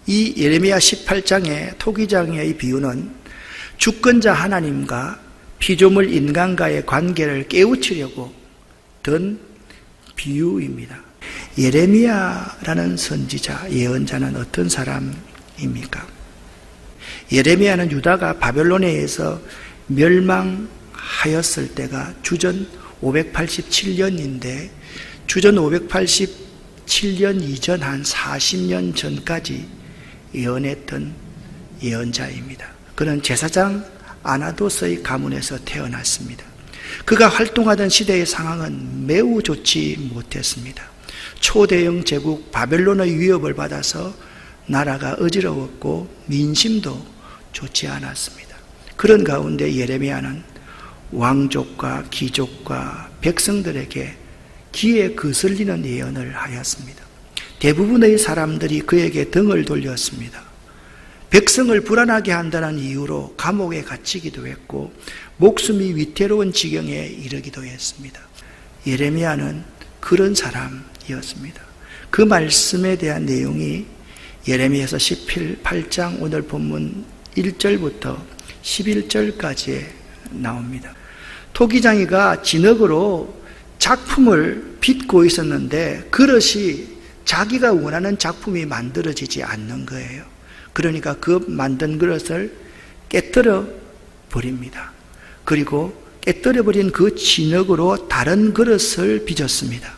이 예레미야 18장의 토기장의 비유는 주권자 하나님과 피조물 인간과의 관계를 깨우치려고 든 비유입니다. 예레미야라는 선지자, 예언자는 어떤 사람입니까? 예레미야는 유다가 바벨론에 의해서 멸망하였을 때가 주전 587년인데 주전 587년 이전 한 40년 전까지 예언했던 예언자입니다. 그는 제사장 아나도스의 가문에서 태어났습니다. 그가 활동하던 시대의 상황은 매우 좋지 못했습니다. 초대형 제국 바벨론의 위협을 받아서 나라가 어지러웠고 민심도 좋지 않았습니다. 그런 가운데 예레미야는 왕족과 귀족과 백성들에게 귀에 거슬리는 예언을 하였습니다. 대부분의 사람들이 그에게 등을 돌렸습니다. 백성을 불안하게 한다는 이유로 감옥에 갇히기도 했고 목숨이 위태로운 지경에 이르기도 했습니다. 예레미야는 그런 사람이었습니다. 그 말씀에 대한 내용이 예레미야서 18장 오늘 본문 1절부터 11절까지 나옵니다. 토기장이가 진흙으로 작품을 빚고 있었는데 그릇이 자기가 원하는 작품이 만들어지지 않는 거예요. 그러니까 그 만든 그릇을 깨뜨려 버립니다. 그리고 깨뜨려 버린 그 진흙으로 다른 그릇을 빚었습니다.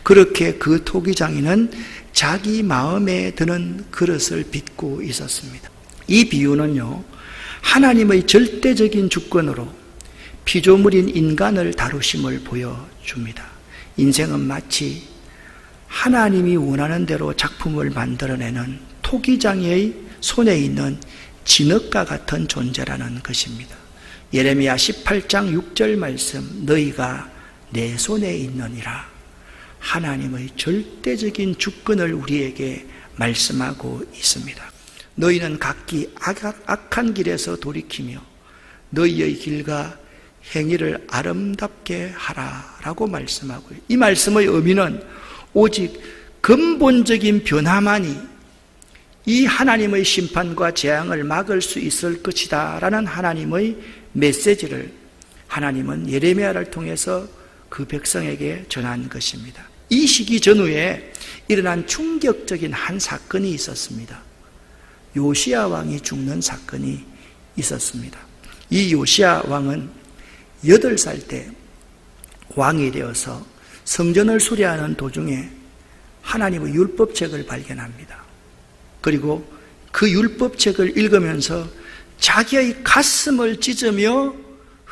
그렇게 그 토기장이는 자기 마음에 드는 그릇을 빚고 있었습니다. 이 비유는요, 하나님의 절대적인 주권으로 피조물인 인간을 다루심을 보여줍니다. 인생은 마치 하나님이 원하는 대로 작품을 만들어내는 토기장의 손에 있는 진흙과 같은 존재라는 것입니다. 예레미야 18장 6절 말씀, 너희가 내 손에 있느니라. 하나님의 절대적인 주권을 우리에게 말씀하고 있습니다. 너희는 각기 악한 길에서 돌이키며 너희의 길과 행위를 아름답게 하라라고 말씀하고, 이 말씀의 의미는 오직 근본적인 변화만이 이 하나님의 심판과 재앙을 막을 수 있을 것이다 라는 하나님의 메시지를 하나님은 예레미야를 통해서 그 백성에게 전한 것입니다. 이 시기 전후에 일어난 충격적인 한 사건이 있었습니다. 요시야 왕이 죽는 사건이 있었습니다. 이 요시야 왕은 8살 때 왕이 되어서 성전을 수리하는 도중에 하나님의 율법책을 발견합니다. 그리고 그 율법책을 읽으면서 자기의 가슴을 찢으며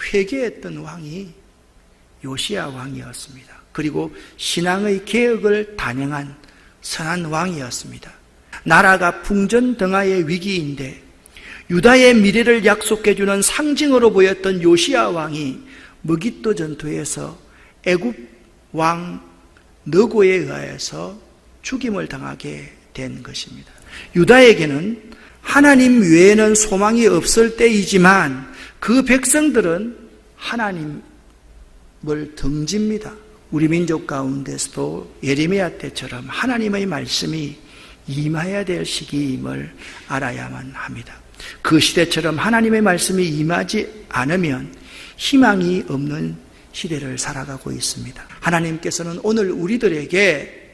회개했던 왕이 요시야 왕이었습니다. 그리고 신앙의 개혁을 단행한 선한 왕이었습니다. 나라가 풍전등화의 위기인데 유다의 미래를 약속해주는 상징으로 보였던 요시야 왕이 머깃도 전투에서 애굽 왕 느고에 의하여서 죽임을 당하게 된 것입니다. 유다에게는 하나님 외에는 소망이 없을 때이지만 그 백성들은 하나님을 등집니다. 우리 민족 가운데서도 예레미야 때처럼 하나님의 말씀이 임해야 될 시기임을 알아야만 합니다. 그 시대처럼 하나님의 말씀이 임하지 않으면 희망이 없는 시대를 살아가고 있습니다. 하나님께서는 오늘 우리들에게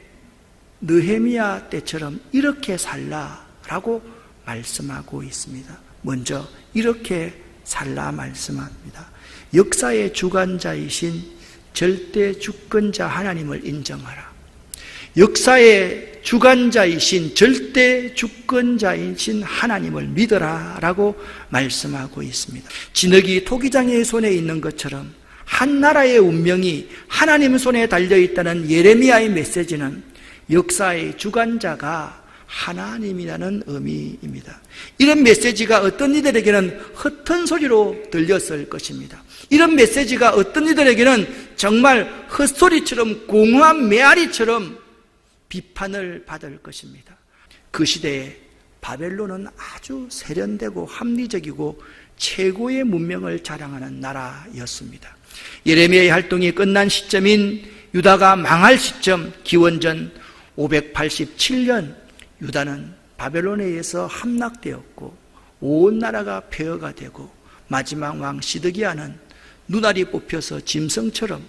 느헤미야 때처럼 이렇게 살라라고 말씀하고 있습니다. 먼저 이렇게 살라 말씀합니다. 역사의 주관자이신 절대 주권자 하나님을 인정하라. 역사의 주관자이신 절대 주권자이신 하나님을 믿어라 라고 말씀하고 있습니다. 진흙이 토기장의 손에 있는 것처럼 한 나라의 운명이 하나님 손에 달려있다는 예레미야의 메시지는 역사의 주관자가 하나님이라는 의미입니다. 이런 메시지가 어떤 이들에게는 헛된 소리로 들렸을 것입니다. 이런 메시지가 어떤 이들에게는 정말 헛소리처럼 공허한 메아리처럼 비판을 받을 것입니다. 그 시대에 바벨론은 아주 세련되고 합리적이고 최고의 문명을 자랑하는 나라였습니다. 예레미야의 활동이 끝난 시점인 유다가 망할 시점, 기원전 587년 유다는 바벨론에 의해서 함락되었고 온 나라가 폐허가 되고 마지막 왕 시드기야는 눈알이 뽑혀서 짐승처럼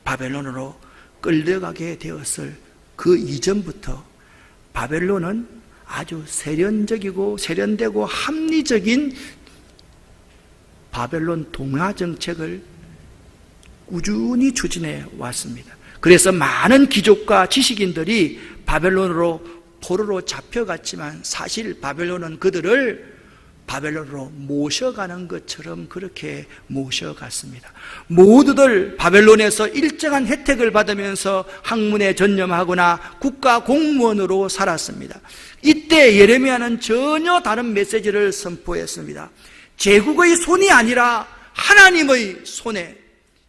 바벨론으로 끌려가게 되었을 그 이전부터 바벨론은 아주 세련되고 합리적인 바벨론 동화 정책을 꾸준히 추진해 왔습니다. 그래서 많은 귀족과 지식인들이 바벨론으로 포로로 잡혀갔지만 사실 바벨론은 그들을 바벨론으로 모셔가는 것처럼 그렇게 모셔갔습니다. 모두들 바벨론에서 일정한 혜택을 받으면서 학문에 전념하거나 국가 공무원으로 살았습니다. 이때 예레미야는 전혀 다른 메시지를 선포했습니다. 제국의 손이 아니라 하나님의 손에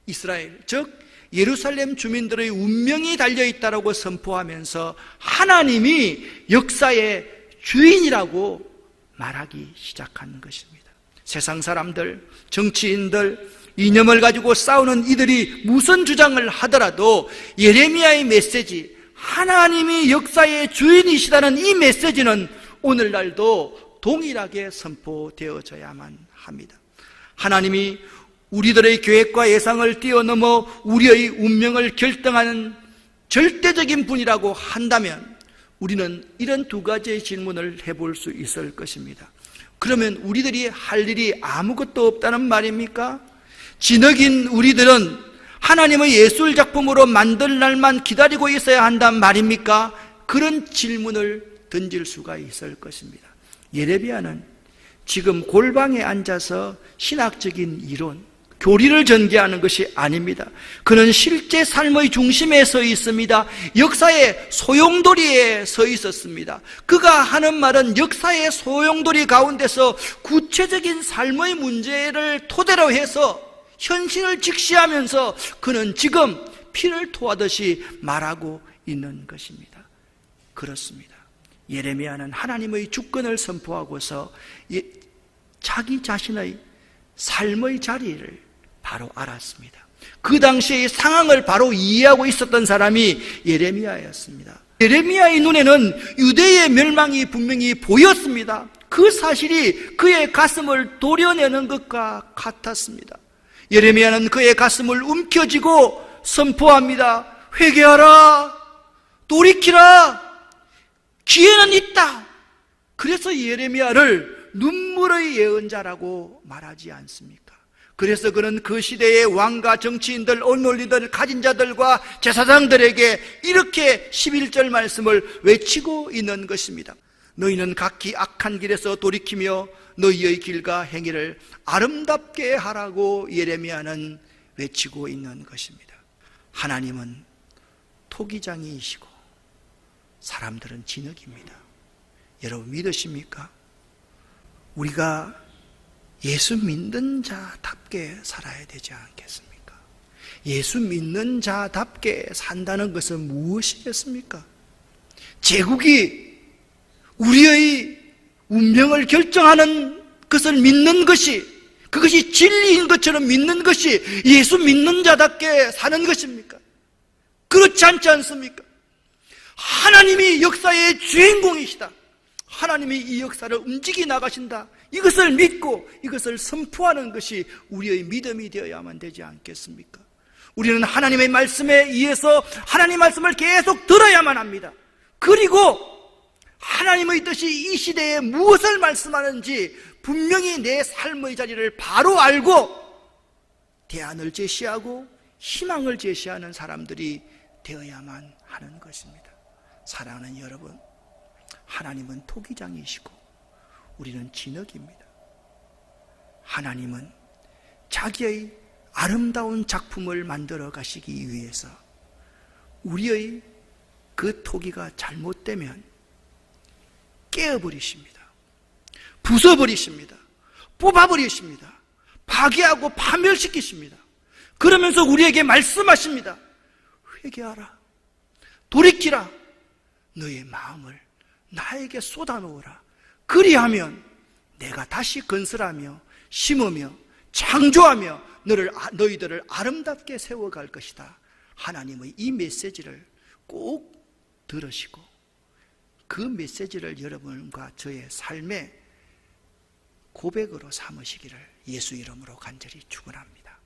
이스라엘, 즉 예루살렘 주민들의 운명이 달려있다고 선포하면서 하나님이 역사의 주인이라고 말하기 시작한 것입니다. 세상 사람들, 정치인들, 이념을 가지고 싸우는 이들이 무슨 주장을 하더라도 예레미야의 메시지, 하나님이 역사의 주인이시다는 이 메시지는 오늘날도 동일하게 선포되어져야만 합니다. 하나님이 우리들의 계획과 예상을 뛰어넘어 우리의 운명을 결정하는 절대적인 분이라고 한다면 우리는 이런 두 가지의 질문을 해볼 수 있을 것입니다. 그러면 우리들이 할 일이 아무것도 없다는 말입니까? 진흙인 우리들은 하나님의 예술 작품으로 만들 날만 기다리고 있어야 한단 말입니까? 그런 질문을 던질 수가 있을 것입니다. 예레미야는 지금 골방에 앉아서 신학적인 이론, 교리를 전개하는 것이 아닙니다. 그는 실제 삶의 중심에 서 있습니다. 역사의 소용돌이에 서 있었습니다. 그가 하는 말은 역사의 소용돌이 가운데서 구체적인 삶의 문제를 토대로 해서 현실을 직시하면서 그는 지금 피를 토하듯이 말하고 있는 것입니다. 그렇습니다. 예레미야는 하나님의 주권을 선포하고서 자기 자신의 삶의 자리를 바로 알았습니다. 그 당시의 상황을 바로 이해하고 있었던 사람이 예레미야였습니다. 예레미야의 눈에는 유대의 멸망이 분명히 보였습니다. 그 사실이 그의 가슴을 도려내는 것과 같았습니다. 예레미야는 그의 가슴을 움켜쥐고 선포합니다. 회개하라, 돌이키라, 기회는 있다. 그래서 예레미야를 눈물의 예언자라고 말하지 않습니까? 그래서 그는 그 시대의 왕과 정치인들, 언론리들, 가진 자들과 제사장들에게 이렇게 11절 말씀을 외치고 있는 것입니다. 너희는 각기 악한 길에서 돌이키며 너희의 길과 행위를 아름답게 하라고 예레미야는 외치고 있는 것입니다. 하나님은 토기장이시고 사람들은 진흙입니다. 여러분 믿으십니까? 우리가 예수 믿는 자답게 살아야 되지 않겠습니까? 예수 믿는 자답게 산다는 것은 무엇이겠습니까? 제국이 우리의 운명을 결정하는 것을 믿는 것이, 그것이 진리인 것처럼 믿는 것이 예수 믿는 자답게 사는 것입니까? 그렇지 않지 않습니까? 하나님이 역사의 주인공이시다. 하나님이 이 역사를 움직이 나가신다. 이것을 믿고 이것을 선포하는 것이 우리의 믿음이 되어야만 되지 않겠습니까? 우리는 하나님의 말씀에 의해서 하나님의 말씀을 계속 들어야만 합니다. 그리고 하나님의 뜻이 이 시대에 무엇을 말씀하는지 분명히 내 삶의 자리를 바로 알고 대안을 제시하고 희망을 제시하는 사람들이 되어야만 하는 것입니다. 사랑하는 여러분, 하나님은 토기장이시고 우리는 진흙입니다. 하나님은 자기의 아름다운 작품을 만들어 가시기 위해서 우리의 그 토기가 잘못되면 깨어버리십니다. 부숴버리십니다. 뽑아버리십니다. 파괴하고 파멸시키십니다. 그러면서 우리에게 말씀하십니다. 회개하라, 돌이키라, 너의 마음을 나에게 쏟아놓으라. 그리하면 내가 다시 건설하며 심으며 창조하며 너희들을 아름답게 세워갈 것이다. 하나님의 이 메시지를 꼭 들으시고 그 메시지를 여러분과 저의 삶의 고백으로 삼으시기를 예수 이름으로 간절히 축원합니다.